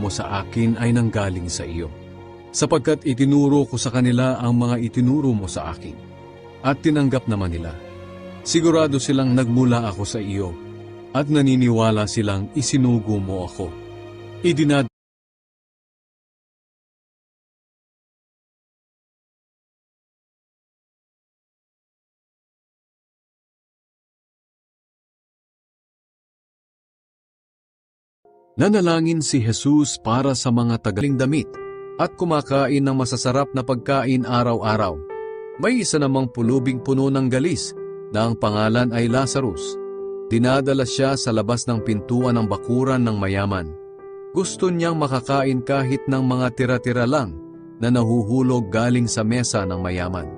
mo sa akin ay nanggaling sa iyo, sapagkat itinuro ko sa kanila ang mga itinuro mo sa akin, at tinanggap naman nila. Sigurado silang nagmula ako sa iyo, at naniniwala silang isinugo mo ako. Nanalangin si Jesus para sa mga tagaling damit at kumakain ng masasarap na pagkain araw-araw. May isa namang pulubing puno ng galis na ang pangalan ay Lazarus. Dinadala siya sa labas ng pintuan ng bakuran ng mayaman. Gusto niyang makakain kahit ng mga tira-tira lang na nahuhulog galing sa mesa ng mayaman.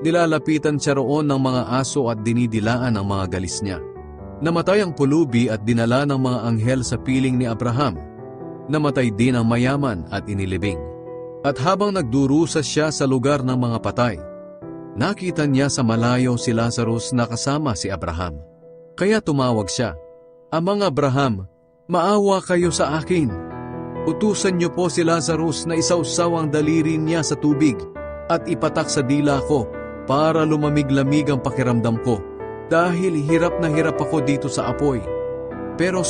Nilalapitan siya roon ng mga aso at dinidilaan ang mga galis niya. Namatay ang pulubi at dinala ng mga anghel sa piling ni Abraham. Namatay din ang mayaman at inilibing. At habang nagdurusa siya sa lugar ng mga patay, nakita niya sa malayo si Lazarus na kasama si Abraham. Kaya tumawag siya, "Amang Abraham, maawa kayo sa akin. Utusan niyo po si Lazarus na isawsaw ang daliri niya sa tubig at ipatak sa dila ko para lumamig-lamig ang pakiramdam ko. Dahil hirap na hirap ako dito sa apoy." Pero